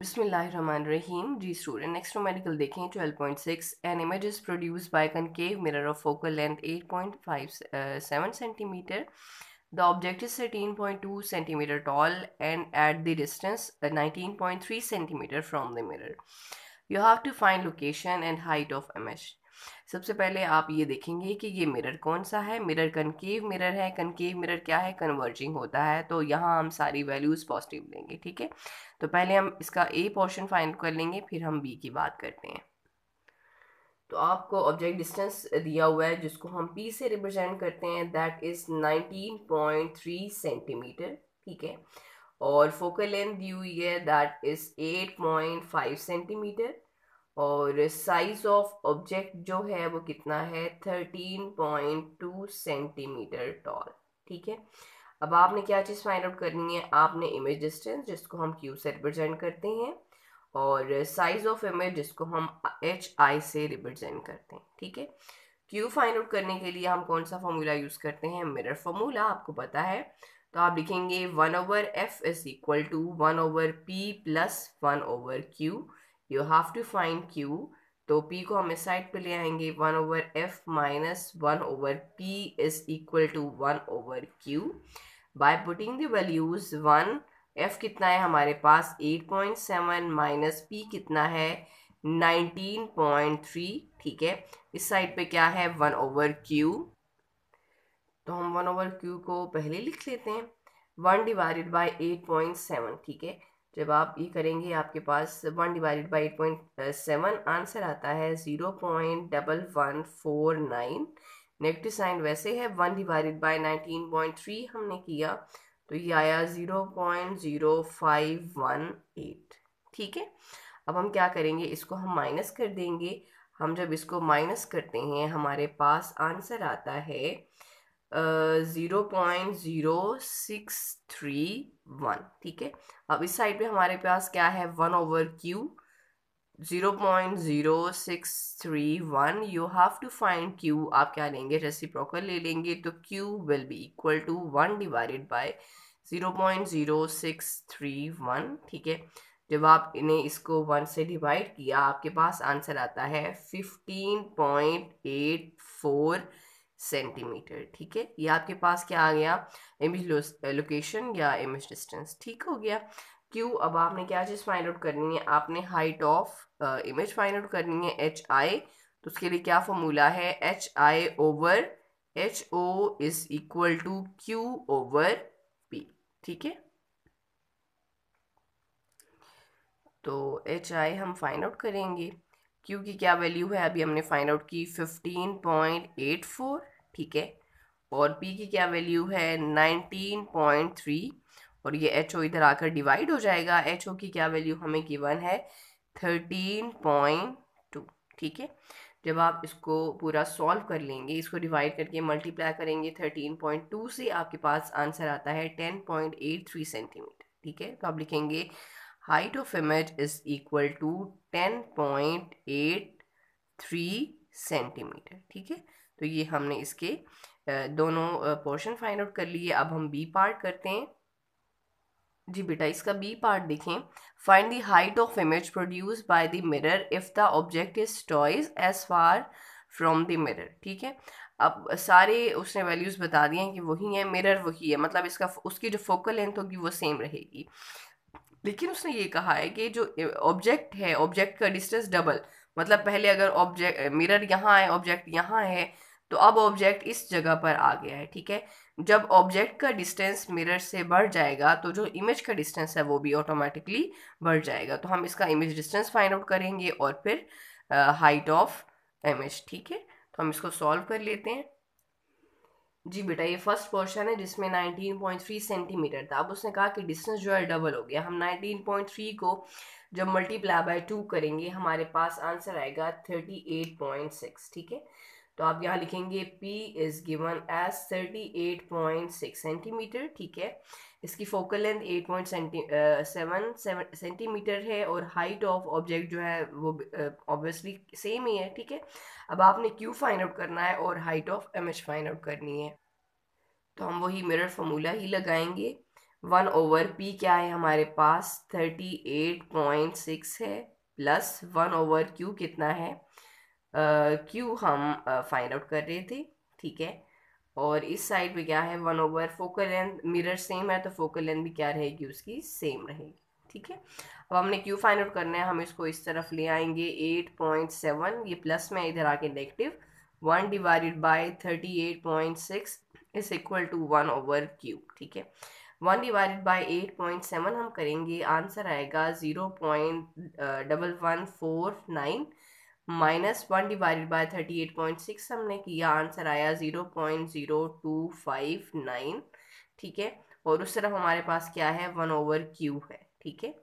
Bismillahirrahmanirrahim. जी student next medical देखें 12.6 an image is produced by concave mirror of focal length 8.57 centimeter. The object is 13.2 centimeter tall and at the distance 19.3 centimeter from the mirror. You have to find location and height of image. सबसे पहले आप ये देखेंगे कि ये mirror कौन सा है। मिरर कनकेव मिरर है। कनकेव मिरर क्या है? कन्वर्जिंग होता है, तो यहाँ हम सारी वैल्यूज़ पॉजिटिव लेंगे। ठीक है, तो पहले हम इसका ए पोर्शन फाइंड कर लेंगे, फिर हम बी की बात करते हैं। तो आपको ऑब्जेक्ट डिस्टेंस दिया हुआ है जिसको हम पी से रिप्रेजेंट करते हैं, दैट इज 19.3 सेंटीमीटर। ठीक है, और फोकल लेंथ दी हुई है, दैट इज 8.5 सेंटीमीटर। और साइज ऑफ ऑब्जेक्ट जो है वो कितना है? 13.2 सेंटीमीटर टॉल। ठीक है, अब आपने क्या चीज़ फाइंड आउट करनी है? आपने इमेज डिस्टेंस जिसको हम क्यू से रिप्रेजेंट करते हैं, और साइज ऑफ इमेज जिसको हम एच आई से रिप्रेजेंट करते हैं। ठीक है, क्यू फाइंड आउट करने के लिए हम कौन सा फॉर्मूला यूज करते हैं? मिरर फॉर्मूला, आपको पता है। तो आप लिखेंगे 1/f is equal to 1/p plus 1/q। You have to find q, तो p को हम इस साइड पे ले आएंगे। 1/f minus 1/p is equal to 1/q। By putting the values 1, f कितना है हमारे पास? 8.7 माइनस p कितना है? 19.3। ठीक है, इस साइड पे क्या है? 1/q, तो हम 1/q को पहले लिख लेते हैं। 1 डिवाइडेड बाई 8.7। ठीक है, जब आप ये करेंगे आपके पास 1 डिवाइडेड बाई 8.7 आंसर आता है 0.1149। नेगेटिव साइन वैसे है। 1 डिवाइडेड बाई 19.3 हमने किया तो ये आया 0.0518। ठीक है, अब हम क्या करेंगे? इसको हम माइनस कर देंगे। हम जब इसको माइनस करते हैं हमारे पास आंसर आता है 0.0631। ठीक है, अब इस साइड पे हमारे पास क्या है? 1/q, 0.0631। You have to find q। आप क्या लेंगे? रेसिप्रोकल ले लेंगे, तो q will be equal to 1 divided by 0.0631। ठीक है, जब आप इन्हें इसको 1 से डिवाइड किया आपके पास आंसर आता है 15.84 सेंटीमीटर। ठीक है, ये आपके पास क्या आ गया? इमेज लोकेशन या इमेज डिस्टेंस। ठीक हो गया। क्यों? अब आपने क्या चीज़ फाइंड आउट करनी है? आपने height of image find out करनी है, एच आई। तो उसके लिए क्या फॉर्मूला है? H I over H O is equal to Q over P. ठीक है, तो एच आई हम फाइंड आउट करेंगे। क्यू की क्या वैल्यू है? अभी हमने फाइंड आउट की 15.84। ठीक है, और पी की क्या वैल्यू है? 19.3। और ये एच ओ इधर आकर डिवाइड हो जाएगा। एच ओ की क्या वैल्यू हमें गिवन है? 13.2। ठीक है, जब आप इसको पूरा सॉल्व कर लेंगे, इसको डिवाइड करके मल्टीप्लाई करेंगे 13.2 से, आपके पास आंसर आता है 10.83 सेंटीमीटर। ठीक है, तो आप लिखेंगे height of image is equal to 10.83 centimetre. ठीक है, तो ये हमने इसके दोनों पोर्शन फाइंड आउट कर लिए। अब हम बी पार्ट करते हैं। जी बेटा, इसका बी पार्ट देखें। Find the height of image produce by the mirror if the object is twice as far from the mirror. ठीक है, अब सारे उसने वैल्यूज बता दिए हैं कि वही है, मिरर वही है, मतलब इसका उसकी जो फोकल लेंथ होगी वो सेम रहेगी। लेकिन उसने ये कहा है कि जो ऑब्जेक्ट है, ऑब्जेक्ट का डिस्टेंस डबल, मतलब पहले अगर ऑब्जेक्ट मिरर यहाँ है, ऑब्जेक्ट यहाँ है, तो अब ऑब्जेक्ट इस जगह पर आ गया है। ठीक है, जब ऑब्जेक्ट का डिस्टेंस मिरर से बढ़ जाएगा तो जो इमेज का डिस्टेंस है वो भी ऑटोमेटिकली बढ़ जाएगा। तो हम इसका इमेज डिस्टेंस फाइंड आउट करेंगे और फिर हाइट ऑफ इमेज। ठीक है, तो हम इसको सॉल्व कर लेते हैं। जी बेटा, ये फर्स्ट पोर्शन है जिसमें 19.3 सेंटीमीटर था। अब उसने कहा कि डिस्टेंस जो है डबल हो गया। हम 19.3 को जब मल्टीप्लाई बाय 2 करेंगे हमारे पास आंसर आएगा 38.6। ठीक है, तो आप यहाँ लिखेंगे P is given as 38.6 centimetre. ठीक है, इसकी फोकल लेंथ 8.7 सेंटीमीटर है, और हाइट ऑफ ऑब्जेक्ट जो है वो ऑब्वियसली सेम ही है। ठीक है, अब आपने क्यू फाइंड आउट करना है और height of image find out करनी है, तो हम वही मिरर फार्मूला ही लगाएंगे। 1/p क्या है हमारे पास 38.6 है, प्लस 1/q कितना है, q हम फाइंड आउट कर रहे थे, ठीक है। और इस साइड पे क्या है 1/फोकल लेंथ, मिरर सेम है तो फोकल लेंथ भी क्या रहेगी उसकी सेम रहेगी, ठीक है। अब हमने q फाइंड आउट करना है, हम इसको इस तरफ ले आएंगे 8.7, ये प्लस में इधर आके negative, 1 divided by 38.6 is equal to 1/q, ठीक है। 1 डिवाइडेड बाई 8.7 हम करेंगे, आंसर आएगा 0.1149, माइनस 1 डिवाइडेड बाय 38.6 हमने किया, आंसर आया 0.0259, ठीक है। और उस तरफ हमारे पास क्या है 1/q है, ठीक है।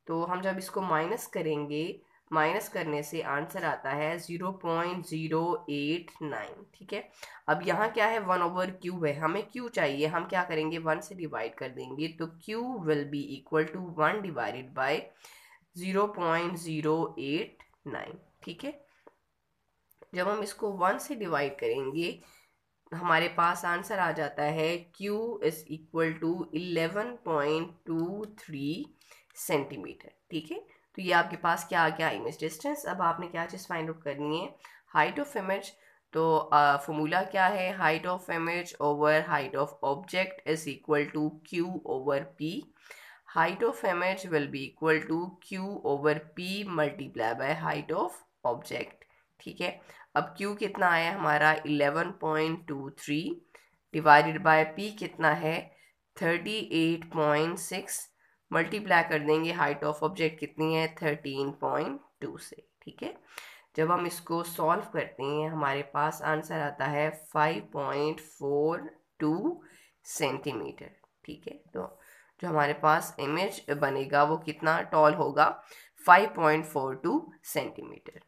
तो हम जब इसको माइनस करेंगे, माइनस करने से आंसर आता है 0.089, ठीक है। अब यहाँ क्या है 1/q है, हमें q चाहिए, हम क्या करेंगे 1 से डिवाइड कर देंगे, तो q will be equal to 1 divided by 0.089, ठीक है। जब हम इसको 1 से डिवाइड करेंगे हमारे पास आंसर आ जाता है q is equal to 11.23 centimetre, ठीक है। तो ये आपके पास क्या आ गया इमेज डिस्टेंस। अब आपने क्या चीज़ फाइंड आउट करनी है, हाइट ऑफ इमेज। तो फॉर्मूला क्या है, height of image over height of object is equal to q/p। Height of image will be equal to q/p multiply by height of object, ठीक है। अब q कितना आया हमारा 11.23 डिवाइडेड बाय p कितना है 38.6, मल्टीप्लाई कर देंगे हाइट ऑफ ऑब्जेक्ट कितनी है 13.2 से, ठीक है। जब हम इसको सॉल्व करते हैं हमारे पास आंसर आता है 5.42 सेंटीमीटर, ठीक है। तो जो हमारे पास इमेज बनेगा वो कितना टॉल होगा 5.42 सेंटीमीटर।